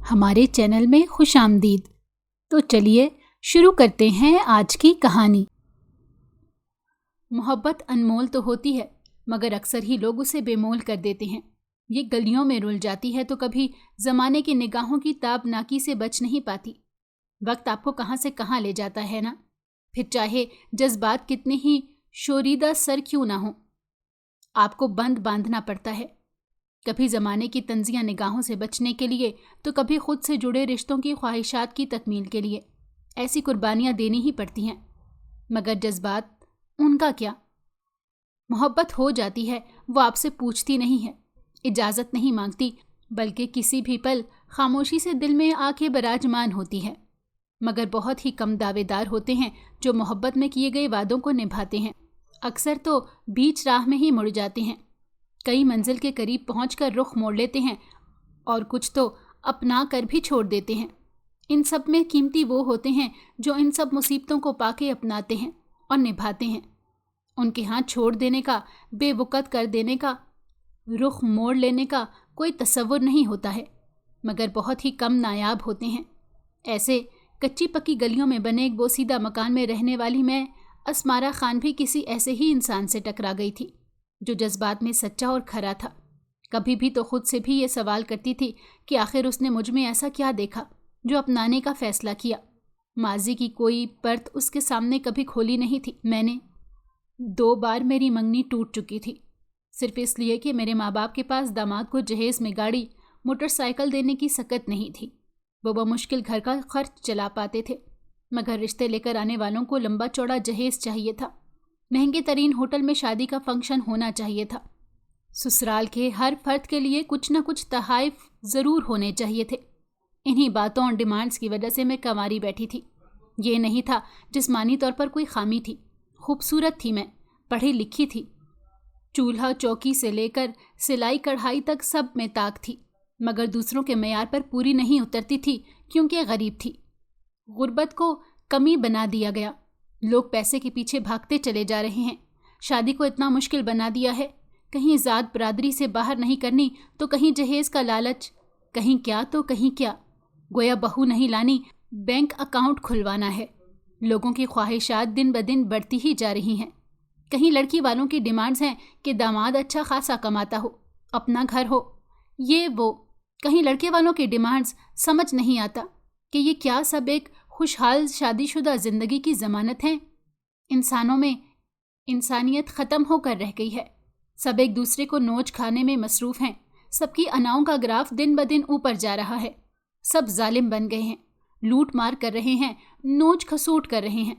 ہمارے چینل میں خوش آمدید۔ تو چلیے شروع کرتے ہیں آج کی کہانی۔ محبت انمول تو ہوتی ہے مگر اکثر ہی لوگ اسے بے مول کر دیتے ہیں۔ یہ گلیوں میں رل جاتی ہے تو کبھی زمانے کی نگاہوں کی تابناکی سے بچ نہیں پاتی۔ وقت آپ کو کہاں سے کہاں لے جاتا ہے نا، پھر چاہے جذبات کتنے ہی شوریدہ سر کیوں نہ ہوں، آپ کو بند باندھنا پڑتا ہے، کبھی زمانے کی طنزیہ نگاہوں سے بچنے کے لیے تو کبھی خود سے جڑے رشتوں کی خواہشات کی تکمیل کے لیے۔ ایسی قربانیاں دینی ہی پڑتی ہیں، مگر جذبات ان کا کیا؟ محبت ہو جاتی ہے، وہ آپ سے پوچھتی نہیں ہے، اجازت نہیں مانگتی، بلکہ کسی بھی پل خاموشی سے دل میں آ کے براجمان ہوتی ہے۔ مگر بہت ہی کم دعوے دار ہوتے ہیں جو محبت میں کیے گئے وعدوں کو نبھاتے ہیں، اکثر تو بیچ راہ میں ہی مڑ جاتے ہیں، کئی منزل کے قریب پہنچ کر رخ موڑ لیتے ہیں اور کچھ تو اپنا کر بھی چھوڑ دیتے ہیں۔ ان سب میں قیمتی وہ ہوتے ہیں جو ان سب مصیبتوں کو پا کے اپناتے ہیں اور نبھاتے ہیں۔ ان کے ہاں چھوڑ دینے کا، بے وقت کر دینے کا، رخ موڑ لینے کا کوئی تصور نہیں ہوتا ہے، مگر بہت ہی کم نایاب ہوتے ہیں۔ ایسے کچی پکی گلیوں میں بنے ایک بوسیدہ مکان میں رہنے والی میں اسمارہ خان بھی کسی ایسے ہی انسان سے ٹکرا گئی تھی جو جذبات میں سچا اور کھرا تھا۔ کبھی بھی تو خود سے بھی یہ سوال کرتی تھی کہ آخر اس نے مجھ میں ایسا کیا دیکھا جو اپنانے کا فیصلہ کیا۔ ماضی کی کوئی پرت اس کے سامنے کبھی کھولی نہیں تھی۔ میں نے 2 بار میری منگنی ٹوٹ چکی تھی، صرف اس لیے کہ میرے ماں باپ کے پاس داماد کو جہیز میں گاڑی، موٹر سائیکل دینے کی سکت نہیں تھی۔ وہ بمشکل گھر کا خرچ چلا پاتے تھے، مگر رشتے لے کر آنے والوں کو لمبا چوڑا جہیز چاہیے تھا، مہنگے ترین ہوٹل میں شادی کا فنکشن ہونا چاہیے تھا، سسرال کے ہر فرد کے لیے کچھ نہ کچھ تحائف ضرور ہونے چاہیے تھے۔ انہی باتوں اور ڈیمانڈز کی وجہ سے میں کنواری بیٹھی تھی۔ یہ نہیں تھا جسمانی طور پر کوئی خامی تھی، خوبصورت تھی میں، پڑھی لکھی تھی، چولہا چوکی سے لے کر سلائی کڑھائی تک سب میں طاق تھی، مگر دوسروں کے معیار پر پوری نہیں اترتی تھی کیونکہ غریب تھی۔ غربت کو کمی بنا دیا گیا، لوگ پیسے کے پیچھے بھاگتے چلے جا رہے ہیں، شادی کو اتنا مشکل بنا دیا ہے، کہیں ذات برادری سے باہر نہیں کرنی تو کہیں جہیز کا لالچ، کہیں کیا تو کہیں کیا، گویا بہو نہیں لانی، بینک اکاؤنٹ کھلوانا ہے۔ لوگوں کی خواہشات دن بدن بڑھتی ہی جا رہی ہیں۔ کہیں لڑکی والوں کی ڈیمانڈز ہیں کہ داماد اچھا خاصا کماتا ہو، اپنا گھر ہو، یہ وہ، کہیں لڑکے والوں کی ڈیمانڈز سمجھ نہیں آتا کہ یہ کیا سب ایک خوشحال شادی شدہ زندگی کی ضمانت ہیں۔ انسانوں میں انسانیت ختم ہو کر رہ گئی ہے، سب ایک دوسرے کو نوچ کھانے میں مصروف ہیں، سب کی اناؤں کا گراف دن بدن اوپر جا رہا ہے، سب ظالم بن گئے ہیں، لوٹ مار کر رہے ہیں، نوچ کھسوٹ کر رہے ہیں۔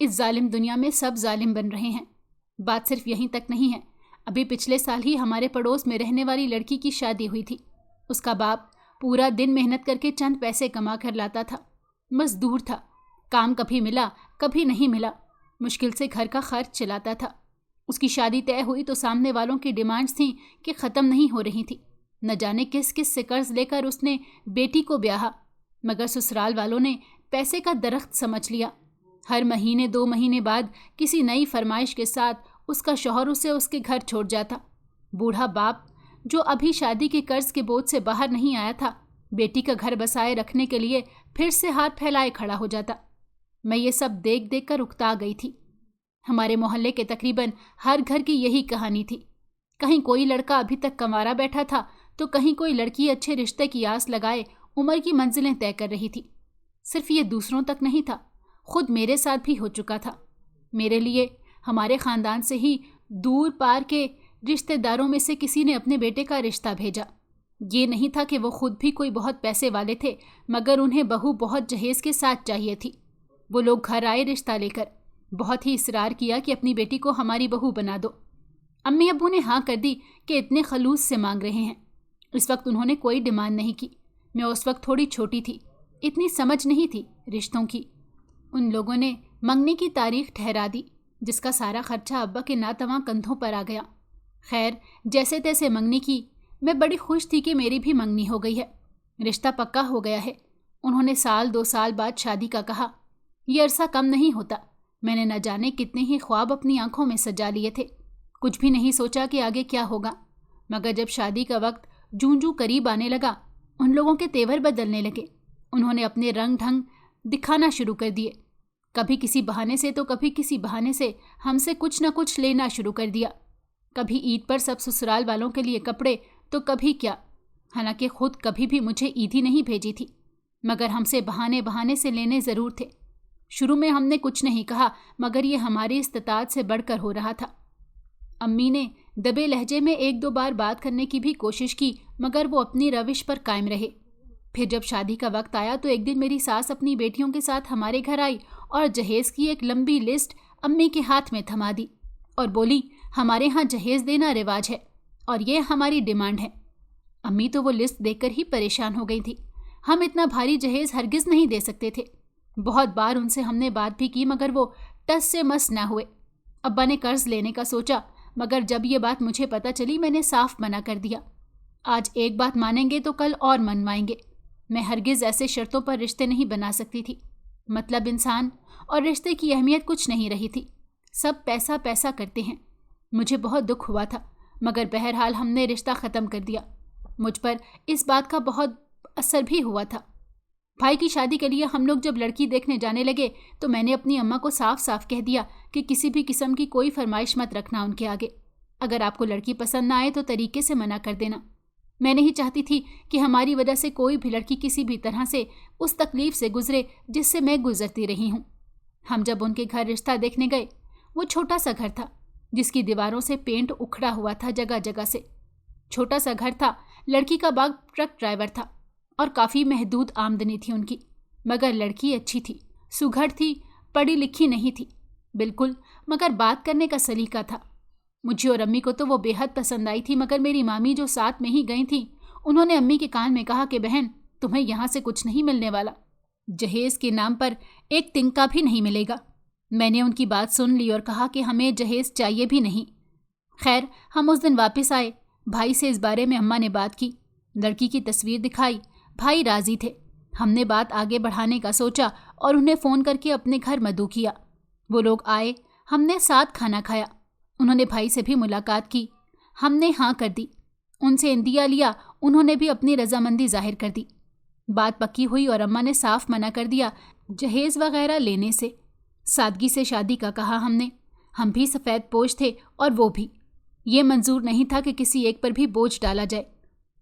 اس ظالم دنیا میں سب ظالم بن رہے ہیں۔ بات صرف یہیں تک نہیں ہے، ابھی پچھلے سال ہی ہمارے پڑوس میں رہنے والی لڑکی کی شادی ہوئی تھی۔ اس کا باپ پورا دن محنت کر کے چند پیسے کما کر لاتا تھا، مزدور تھا، کام کبھی ملا کبھی نہیں ملا، مشکل سے گھر کا خرچ چلاتا تھا۔ اس کی شادی طے ہوئی تو سامنے والوں کی ڈیمانڈز تھیں کہ ختم نہیں ہو رہی تھی، نہ جانے کس کس سے قرض لے کر اس نے بیٹی کو بیاہا، مگر سسرال والوں نے پیسے کا درخت سمجھ لیا۔ ہر مہینے 2 مہینے بعد کسی نئی فرمائش کے ساتھ اس کا شوہر اسے اس کے گھر چھوڑ جاتا۔ بوڑھا باپ جو ابھی شادی کے قرض کے بوجھ سے باہر نہیں آیا تھا، بیٹی کا گھر بسائے رکھنے کے لیے پھر سے ہاتھ پھیلائے کھڑا ہو جاتا۔ میں یہ سب دیکھ دیکھ کر اکتا گئی تھی۔ ہمارے محلے کے تقریباً ہر گھر کی یہی کہانی تھی، کہیں کوئی لڑکا ابھی تک کنوارا بیٹھا تھا تو کہیں کوئی لڑکی اچھے رشتے کی آس لگائے عمر کی منزلیں طے کر رہی تھی۔ صرف یہ دوسروں تک نہیں تھا، خود میرے ساتھ بھی ہو چکا تھا۔ میرے لیے ہمارے خاندان سے ہی دور پار کے رشتہ داروں میں سے کسی نے اپنے بیٹے کا رشتہ بھیجا۔ یہ نہیں تھا کہ وہ خود بھی کوئی بہت پیسے والے تھے، مگر انہیں بہو بہت جہیز کے ساتھ چاہیے تھی۔ وہ لوگ گھر آئے رشتہ لے کر، بہت ہی اصرار کیا کہ اپنی بیٹی کو ہماری بہو بنا دو۔ امی ابو نے ہاں کر دی کہ اتنے خلوص سے مانگ رہے ہیں۔ اس وقت انہوں نے کوئی ڈیمانڈ نہیں کی، میں اس وقت تھوڑی چھوٹی تھی، اتنی سمجھ نہیں تھی رشتوں کی۔ ان لوگوں نے منگنی کی تاریخ ٹھہرا دی، جس کا سارا خرچہ ابا کے ناتواں کندھوں پر آ گیا۔ خیر جیسے تیسے منگنی کی، میں بڑی خوش تھی کہ میری بھی منگنی ہو گئی ہے، رشتہ پکا ہو گیا ہے۔ انہوں نے 1-2 سال بعد شادی کا کہا۔ یہ عرصہ کم نہیں ہوتا، میں نے نہ جانے کتنے ہی خواب اپنی آنکھوں میں سجا لیے تھے، کچھ بھی نہیں سوچا کہ آگے کیا ہوگا، مگر جب شادی کا وقت جوں جوں قریب آنے لگا उन लोगों के तेवर बदलने लगे। उन्होंने अपने रंग ढंग दिखाना शुरू कर दिए। कभी किसी बहाने से तो कभी किसी बहाने से हमसे कुछ न कुछ लेना शुरू कर दिया। कभी ईद पर सब ससुराल वालों के लिए कपड़े तो कभी क्या। हालांकि खुद कभी भी मुझे ईद ही नहीं भेजी थी, मगर हमसे बहाने बहाने से लेने ज़रूर थे। शुरू में हमने कुछ नहीं कहा, मगर ये हमारी इस्तिताअत से बढ़कर हो रहा था। अम्मी ने दबे लहजे में 1-2 बार बात करने की भी कोशिश की, मगर वो अपनी रविश पर कायम रहे। फिर जब शादी का वक्त आया तो एक दिन मेरी सास अपनी बेटियों के साथ हमारे घर आई और जहेज़ की एक लंबी लिस्ट अम्मी के हाथ में थमा दी और बोली, हमारे यहाँ जहेज़ देना रिवाज है और ये हमारी डिमांड है। अम्मी तो वो लिस्ट देखकर ही परेशान हो गई थी। हम इतना भारी जहेज़ हरगिज़ नहीं दे सकते थे। बहुत बार उनसे हमने बात भी की, मगर वो टस से मस ना हुए। अब्बा ने कर्ज लेने का सोचा, मगर जब ये बात मुझे पता चली मैंने साफ मना कर दिया। आज एक बात मानेंगे तो कल और मनवाएंगे। मैं हरगिज़ ऐसे शर्तों पर रिश्ते नहीं बना सकती थी। मतलब इंसान और रिश्ते की अहमियत कुछ नहीं रही थी। सब पैसा पैसा करते हैं। मुझे बहुत दुख हुआ था, मगर बहरहाल हमने रिश्ता ख़त्म कर दिया। मुझ पर इस बात का बहुत असर भी हुआ था। भाई की शादी के लिए हम लोग जब लड़की देखने जाने लगे तो मैंने अपनी अम्मा को साफ साफ कह दिया कि किसी भी किस्म की कोई फरमाइश मत रखना उनके आगे। अगर आपको लड़की पसंद ना आए तो तरीके से मना कर देना। मैं नहीं चाहती थी कि हमारी वजह से कोई भी लड़की किसी भी तरह से उस तकलीफ से गुजरे जिससे मैं गुजरती रही हूँ। हम जब उनके घर रिश्ता देखने गए, वो छोटा सा घर था जिसकी दीवारों से पेंट उखड़ा हुआ था जगह जगह से। छोटा सा घर था, लड़की का बाप ट्रक ड्राइवर था और काफ़ी महदूद आमदनी थी उनकी, मगर लड़की अच्छी थी, सुघड़ थी, पढ़ी लिखी नहीं थी बिल्कुल, मगर बात करने का सलीका था। मुझे और अम्मी को तो वो बेहद पसंद आई थी, मगर मेरी मामी जो साथ में ही गई थी, उन्होंने अम्मी के कान में कहा कि बहन, तुम्हें यहाँ से कुछ नहीं मिलने वाला, जहेज़ के नाम पर एक तिनका भी नहीं मिलेगा। मैंने उनकी बात सुन ली और कहा कि हमें जहेज़ चाहिए भी नहीं। खैर, हम उस दिन वापस आए। भाई से इस बारे में अम्मा ने बात की, लड़की की तस्वीर दिखाई। भाई राज़ी थे। हमने बात आगे बढ़ाने का सोचा और उन्हें फ़ोन करके अपने घर मदऊ किया। वो लोग आए, हमने साथ खाना खाया। उन्होंने भाई से भी मुलाकात की। हमने हाँ कर दी। उनसे इंदिया लिया, उन्होंने भी अपनी रजामंदी जाहिर कर दी। बात पक्की हुई और अम्मा ने साफ मना कर दिया जहेज़ वगैरह लेने से। सादगी से शादी का कहा हमने। हम भी सफ़ेद पोश थे और वो भी। ये मंजूर नहीं था कि किसी एक पर भी बोझ डाला जाए।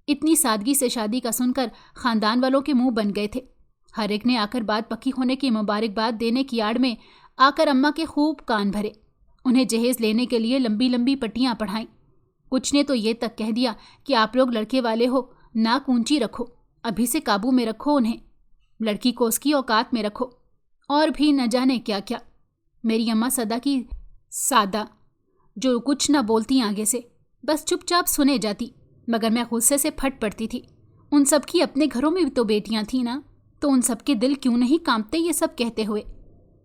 इतनी सादगी से शादी का सुनकर ख़ानदान वालों के मुंह बन गए थे। हर एक ने आकर बात पक्की होने की मुबारकबाद देने की आड़ में आकर अम्मा के खूब कान भरे। उन्हें जहेज़ लेने के लिए लंबी लंबी पट्टियाँ पढ़ाईं। कुछ ने तो ये तक कह दिया कि आप लोग लड़के वाले हो, नाक ऊंची रखो, अभी से काबू में रखो उन्हें, लड़की को उसकी औकात में रखो, और भी न जाने क्या क्या। मेरी अम्मा सदा की सादा, जो कुछ न बोलती आगे से, बस चुपचाप सुने जाती, मगर मैं गुस्से से फट पड़ती थी। उन सब की अपने घरों में भी तो बेटियां थीं ना, तो उन सब के दिल क्यों नहीं कांपते ये सब कहते हुए।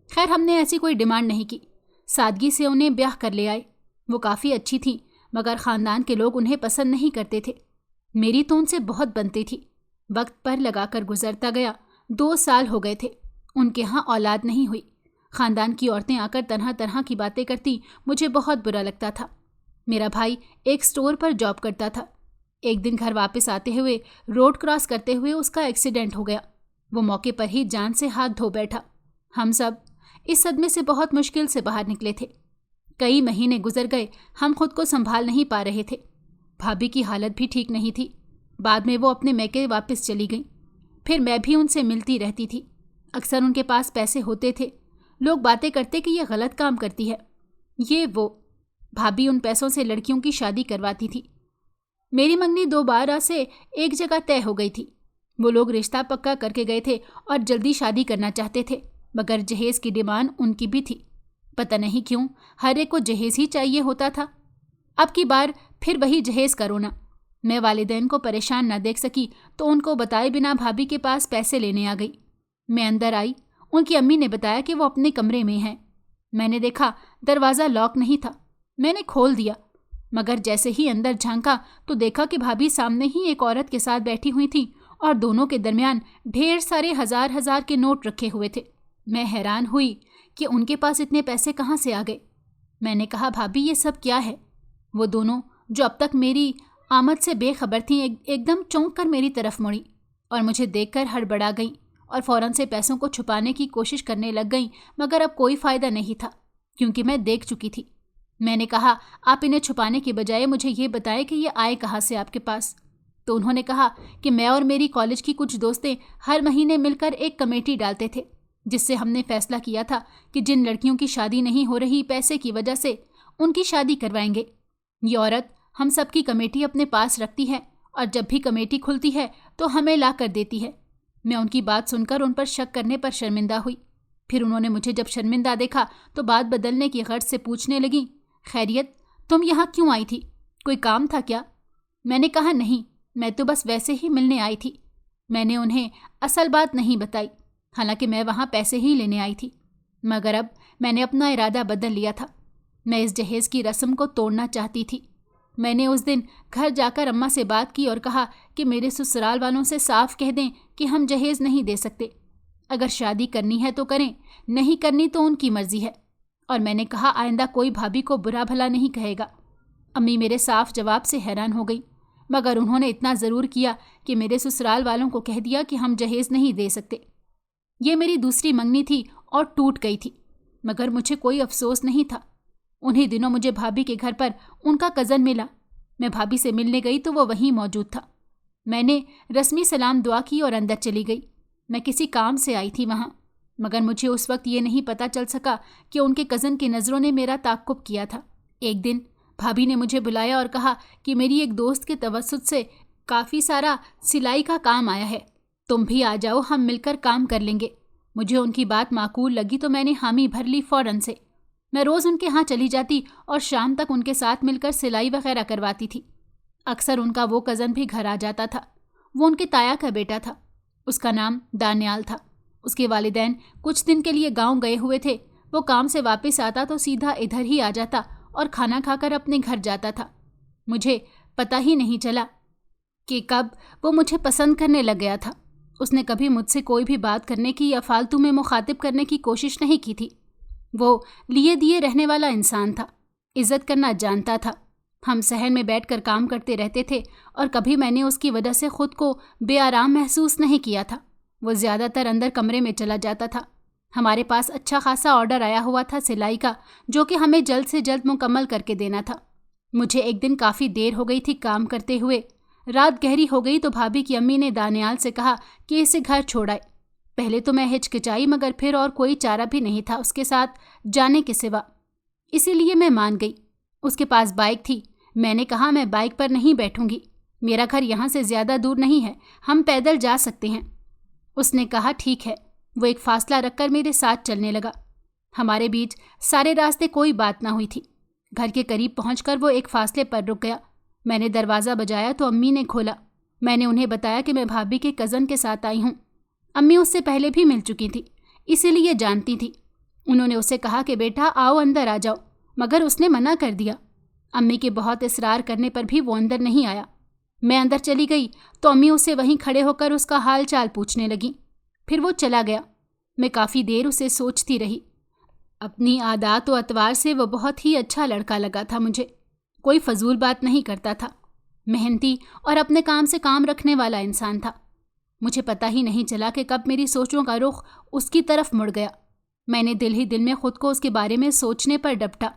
खैर, हमने ऐसी कोई डिमांड नहीं की। सादगी से उन्हें ब्याह कर ले आए। वो काफ़ी अच्छी थी, मगर ख़ानदान के लोग उन्हें पसंद नहीं करते थे। मेरी तो उनसे बहुत बनती थी। वक्त पर लगाकर गुजरता गया। 2 साल हो गए थे। उनके यहाँ औलाद नहीं हुई। ख़ानदान की औरतें आकर तरह तरह की बातें करती, मुझे बहुत बुरा लगता था। मेरा भाई एक स्टोर पर जॉब करता था। एक दिन घर वापस आते हुए रोड क्रॉस करते हुए उसका एक्सीडेंट हो गया। वो मौके पर ही जान से हाथ धो बैठा। हम सब इस सदमे से बहुत मुश्किल से बाहर निकले थे। कई महीने गुजर गए, हम खुद को संभाल नहीं पा रहे थे। भाभी की हालत भी ठीक नहीं थी। बाद में वो अपने मैके वापस चली गई। फिर मैं भी उनसे मिलती रहती थी। अक्सर उनके पास पैसे होते थे। लोग बातें करते कि ये गलत काम करती है, ये वो। भाभी उन पैसों से लड़कियों की शादी करवाती थी। मेरी मंगनी 2 बार से एक जगह तय हो गई थी। वो लोग रिश्ता पक्का करके गए थे और जल्दी शादी करना चाहते थे, मगर जहेज़ की डिमांड उनकी भी थी। पता नहीं क्यों हर एक को जहेज़ ही चाहिए होता था। अब की बार फिर वही जहेज़ का रोना। मैं वालिदैन को परेशान न देख सकी तो उनको बताए बिना भाभी के पास पैसे लेने आ गई। मैं अंदर आई। उनकी अम्मी ने बताया कि वो अपने कमरे में हैं। मैंने देखा दरवाज़ा लॉक नहीं था। मैंने खोल दिया, मगर जैसे ही अंदर झांका तो देखा कि भाभी सामने ही एक औरत के साथ बैठी हुई थी और दोनों के दरमियान ढेर सारे हजार हजार के नोट रखे हुए थे। मैं हैरान हुई कि उनके पास इतने पैसे कहाँ से आ गए। मैंने कहा, भाभी ये सब क्या है? वो दोनों जो अब तक मेरी आमद से बेखबर थीं एकदम चौंक कर मेरी तरफ मुड़ी। और मुझे देखकर हड़बड़ा गईं और फौरन से पैसों को छुपाने की कोशिश करने लग गईं, मगर अब कोई फ़ायदा नहीं था क्योंकि मैं देख चुकी थी। मैंने कहा, आप इन्हें छुपाने की बजाय मुझे ये बताएं कि ये आए कहाँ से आपके पास। तो उन्होंने कहा कि मैं और मेरी कॉलेज की कुछ दोस्तें हर महीने मिलकर एक कमेटी डालते थे, जिससे हमने फैसला किया था कि जिन लड़कियों की शादी नहीं हो रही पैसे की वजह से, उनकी शादी करवाएंगे। ये औरत हम सबकी कमेटी अपने पास रखती है और जब भी कमेटी खुलती है तो हमें ला कर देती है। मैं उनकी बात सुनकर उन पर शक करने पर शर्मिंदा हुई। फिर उन्होंने मुझे जब शर्मिंदा देखा तो बात बदलने की गर्ज से पूछने लगी, खैरियत, तुम यहाँ क्यों आई थी? कोई काम था क्या? मैंने कहा, नहीं, मैं तो बस वैसे ही मिलने आई थी। मैंने उन्हें असल बात नहीं बताई, हालांकि मैं वहाँ पैसे ही लेने आई थी। मगर अब मैंने अपना इरादा बदल लिया था। मैं इस जहेज़ की रस्म को तोड़ना चाहती थी। मैंने उस दिन घर जाकर अम्मा से बात की और कहा कि मेरे ससुराल वालों से साफ कह दें कि हम जहेज़ नहीं दे सकते। अगर शादी करनी है तो करें, नहीं करनी तो उनकी मर्जी है। और मैंने कहा, आइंदा कोई भाभी को बुरा भला नहीं कहेगा। अम्मी मेरे साफ जवाब से हैरान हो गई, मगर उन्होंने इतना ज़रूर किया कि मेरे ससुराल वालों को कह दिया कि हम जहेज़ नहीं दे सकते। ये मेरी दूसरी मंगनी थी और टूट गई थी, मगर मुझे कोई अफसोस नहीं था। उन्हीं दिनों मुझे भाभी के घर पर उनका कज़न मिला। मैं भाभी से मिलने गई तो वो वहीं मौजूद था। मैंने रस्मी सलाम दुआ की और अंदर चली गई। मैं किसी काम से आई थी वहाँ, मगर मुझे उस वक्त ये नहीं पता चल सका कि उनके कज़न की नज़रों ने मेरा ताक़ुब किया था। एक दिन भाभी ने मुझे बुलाया और कहा कि मेरी एक दोस्त के तवस्सुत से काफ़ी सारा सिलाई का काम आया है, तुम भी आ जाओ, हम मिलकर काम कर लेंगे। मुझे उनकी बात माकूल लगी तो मैंने हामी भर ली फ़ौरन से। मैं रोज़ उनके यहाँ चली जाती और शाम तक उनके साथ मिलकर सिलाई वगैरह करवाती थी। अक्सर उनका वो कज़न भी घर आ जाता था। वो उनके ताया का बेटा था। उसका नाम दानियाल था। उसके वालिदैन कुछ दिन के लिए गांव गए हुए थे। वो काम से वापस आता तो सीधा इधर ही आ जाता और खाना खाकर अपने घर जाता था। मुझे पता ही नहीं चला कि कब वो मुझे पसंद करने लग गया था। उसने कभी मुझसे कोई भी बात करने की या फालतू में मुखातिब करने की कोशिश नहीं की थी। वो लिए दिए रहने वाला इंसान था, इज़्ज़त करना जानता था। हम शहर में बैठकर काम करते रहते थे और कभी मैंने उसकी वजह से ख़ुद को बेआराम महसूस नहीं किया था। वो ज़्यादातर अंदर कमरे में चला जाता था। हमारे पास अच्छा खासा ऑर्डर आया हुआ था सिलाई का, जो कि हमें जल्द से जल्द मुकम्मल करके देना था। मुझे एक दिन काफ़ी देर हो गई थी काम करते हुए। रात गहरी हो गई तो भाभी की अम्मी ने दानियाल से कहा कि इसे घर छोड़ाए। पहले तो मैं हिचकिचाई, मगर फिर और कोई चारा भी नहीं था उसके साथ जाने के सिवा, इसीलिए मैं मान गई। उसके पास बाइक थी। मैंने कहा, मैं बाइक पर नहीं बैठूंगी, मेरा घर यहाँ से ज़्यादा दूर नहीं है, हम पैदल जा सकते हैं। उसने कहा, ठीक है। वो एक फासला रखकर मेरे साथ चलने लगा। हमारे बीच सारे रास्ते कोई बात ना हुई थी। घर के करीब पहुंचकर वो एक फासले पर रुक गया। मैंने दरवाज़ा बजाया तो अम्मी ने खोला। मैंने उन्हें बताया कि मैं भाभी के कज़न के साथ आई हूँ। अम्मी उससे पहले भी मिल चुकी थी, इसीलिए जानती थी। उन्होंने उससे कहा कि बेटा आओ, अंदर आ जाओ, मगर उसने मना कर दिया। अम्मी के बहुत इसरार करने पर भी वो अंदर नहीं आया। मैं अंदर चली गई तो अम्मी उससे वहीं खड़े होकर उसका हाल चाल पूछने लगी। फिर वो चला गया। मैं काफ़ी देर उसे सोचती रही। अपनी आदत व अतवार से वो बहुत ही अच्छा लड़का लगा था मुझे। कोई फजूल बात नहीं करता था, मेहनती और अपने काम से काम रखने वाला इंसान था। मुझे पता ही नहीं चला कि कब मेरी सोचों का रुख उसकी तरफ मुड़ गया। मैंने दिल ही दिल में ख़ुद को उसके बारे में सोचने पर डपटा।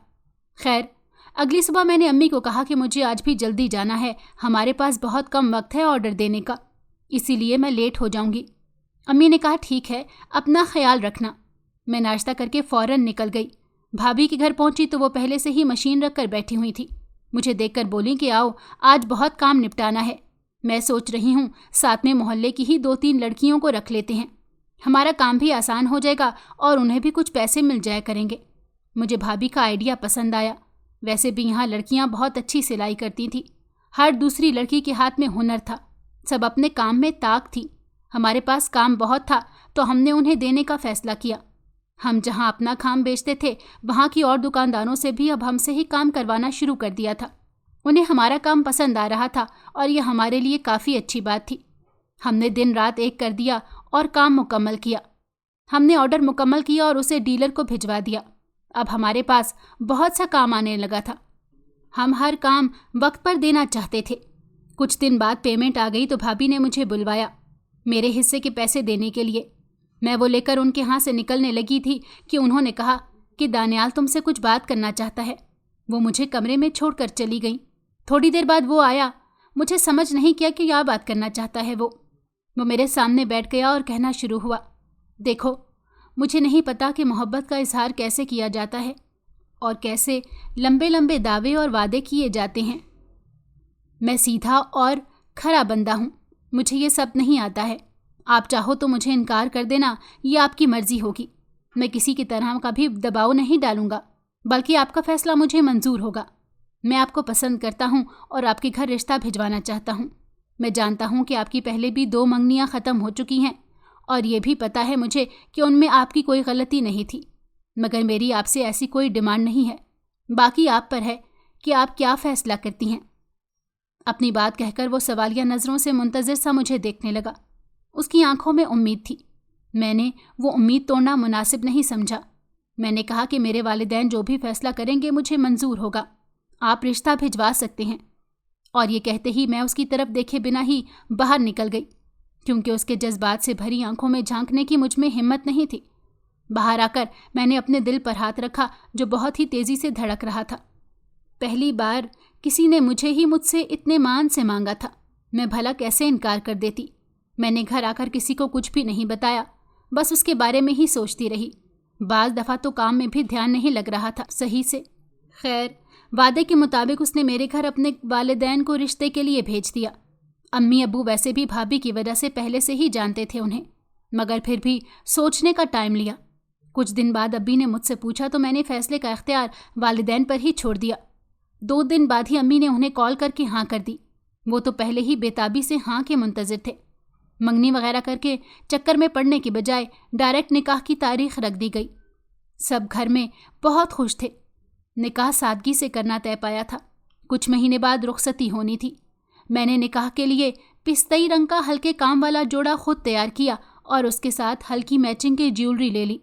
खैर, अगली सुबह मैंने अम्मी को कहा कि मुझे आज भी जल्दी जाना है, हमारे पास बहुत कम वक्त है ऑर्डर देने का, इसीलिए मैं लेट हो जाऊंगी। अम्मी ने कहा, ठीक है, अपना ख्याल रखना। मैं नाश्ता करके फ़ौरन निकल गई। भाभी के घर पहुंची तो वो पहले से ही मशीन रख कर बैठी हुई थी। मुझे देखकर बोली कि आओ, आज बहुत काम निपटाना है। मैं सोच रही हूँ साथ में मोहल्ले की ही 2-3 लड़कियों को रख लेते हैं, हमारा काम भी आसान हो जाएगा और उन्हें भी कुछ पैसे मिल जाया करेंगे। मुझे भाभी का आइडिया पसंद आया। वैसे भी यहाँ लड़कियाँ बहुत अच्छी सिलाई करती थीं। हर दूसरी लड़की के हाथ में हुनर था। सब अपने काम में ताक थी। हमारे पास काम बहुत था तो हमने उन्हें देने का फ़ैसला किया। हम जहाँ अपना काम बेचते थे वहाँ की और दुकानदारों से भी अब हमसे ही काम करवाना शुरू कर दिया था। उन्हें हमारा काम पसंद आ रहा था और यह हमारे लिए काफ़ी अच्छी बात थी। हमने दिन रात एक कर दिया और काम मुकम्मल किया। हमने ऑर्डर मुकम्मल किया और उसे डीलर को भिजवा दिया। अब हमारे पास बहुत सा काम आने लगा था। हम हर काम वक्त पर देना चाहते थे। कुछ दिन बाद पेमेंट आ गई तो भाभी ने मुझे बुलवाया। मेरे हिस्से के पैसे देने के लिए। मैं वो लेकर उनके हाथ से निकलने लगी थी कि उन्होंने कहा कि दानियाल तुमसे कुछ बात करना चाहता है। वो मुझे कमरे में छोड़कर चली गई। थोड़ी देर बाद वो आया। मुझे समझ नहीं किया कि क्या बात करना चाहता है वो मेरे सामने बैठ गया और कहना शुरू हुआ, देखो, मुझे नहीं पता कि मोहब्बत का इजहार कैसे किया जाता है और कैसे लंबे लंबे दावे और वादे किए जाते हैं। मैं सीधा और खरा बंदा हूँ, मुझे ये सब नहीं आता है। आप चाहो तो मुझे इनकार कर देना, ये आपकी मर्जी होगी। मैं किसी की तरह का भी दबाव नहीं डालूंगा, बल्कि आपका फैसला मुझे मंजूर होगा। मैं आपको पसंद करता हूँ और आपके घर रिश्ता भिजवाना चाहता हूँ। मैं जानता हूँ कि आपकी पहले भी 2 मंगनियाँ ख़त्म हो चुकी हैं और ये भी पता है मुझे कि उनमें आपकी कोई गलती नहीं थी, मगर मेरी आपसे ऐसी कोई डिमांड नहीं है। बाकी आप पर है कि आप क्या फ़ैसला करती हैं। अपनी बात कहकर वो सवालिया नज़रों से मुंतज़िर सा मुझे देखने लगा। उसकी आंखों में उम्मीद थी। मैंने वो उम्मीद तोड़ना मुनासिब नहीं समझा। मैंने कहा कि मेरे वालिदैन जो भी फ़ैसला करेंगे मुझे मंजूर होगा, आप रिश्ता भिजवा सकते हैं। और ये कहते ही मैं उसकी तरफ देखे बिना ही बाहर निकल गई, क्योंकि उसके जज्बात से भरी आंखों में झांकने की मुझ में हिम्मत नहीं थी। बाहर आकर मैंने अपने दिल पर हाथ रखा जो बहुत ही तेज़ी से धड़क रहा था। पहली बार किसी ने मुझसे इतने मान से मांगा था। मैं भला कैसे इनकार कर देती। मैंने घर आकर किसी को कुछ भी नहीं बताया, बस उसके बारे में ही सोचती रही। बाज़ दफ़ा तो काम में भी ध्यान नहीं लग रहा था सही से। खैर, वादे के मुताबिक उसने मेरे घर अपने वालिदैन को रिश्ते के लिए भेज दिया। अम्मी अब्बू वैसे भी भाभी की वजह से पहले से ही जानते थे उन्हें, मगर फिर भी सोचने का टाइम लिया। कुछ दिन बाद अब्बी ने मुझसे पूछा तो मैंने फ़ैसले का इख्तियार वालिदैन पर ही छोड़ दिया। 2 दिन बाद ही अम्मी ने उन्हें कॉल करके हाँ कर दी। वो तो पहले ही बेताबी से हाँ के मुंतज़िर थे। मंगनी वगैरह करके चक्कर में पड़ने की बजाय डायरेक्ट निकाह की तारीख रख दी गई। सब घर में बहुत खुश थे। निकाह सादगी से करना तय पाया था। कुछ महीने बाद रुखसती होनी थी। मैंने निकाह के लिए पिस्तई रंग का हल्के काम वाला जोड़ा खुद तैयार किया और उसके साथ हल्की मैचिंग की ज्वेलरी ले ली।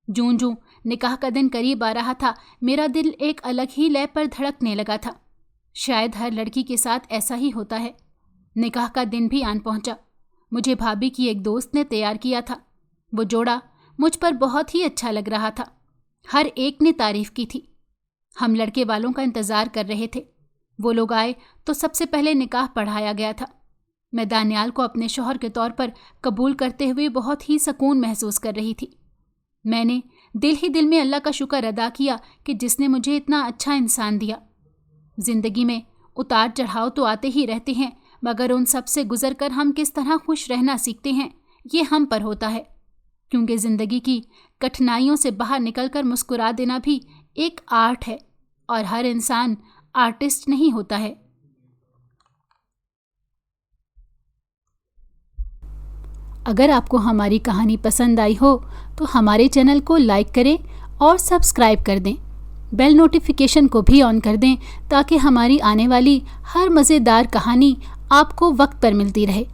जूं जूं निकाह का दिन करीब आ रहा था, मेरा दिल एक अलग ही लय पर धड़कने लगा था। शायद हर लड़की के साथ ऐसा ही होता है। निकाह का दिन भी आन पहुंचा। मुझे भाभी की एक दोस्त ने तैयार किया था। वो जोड़ा मुझ पर बहुत ही अच्छा लग रहा था। हर एक ने तारीफ की थी। हम लड़के वालों का इंतज़ार कर रहे थे। वो लोग आए तो सबसे पहले निकाह पढ़ाया गया था। मैं दानियाल को अपने शौहर के तौर पर कबूल करते हुए बहुत ही सुकून महसूस कर रही थी। मैंने दिल ही दिल में अल्लाह का शुक्र अदा किया कि जिसने मुझे इतना अच्छा इंसान दिया। ज़िंदगी में उतार चढ़ाव तो आते ही रहते हैं, मगर उन सब से गुजर कर हम किस तरह खुश रहना सीखते हैं ये हम पर होता है, क्योंकि ज़िंदगी की कठिनाइयों से बाहर निकलकर मुस्कुरा देना भी एक आर्ट है और हर इंसान आर्टिस्ट नहीं होता है। अगर आपको हमारी कहानी पसंद आई हो तो हमारे चैनल को लाइक करें और सब्सक्राइब कर दें। बेल नोटिफिकेशन को भी ऑन कर दें ताकि हमारी आने वाली हर मज़ेदार कहानी आपको वक्त पर मिलती रहे।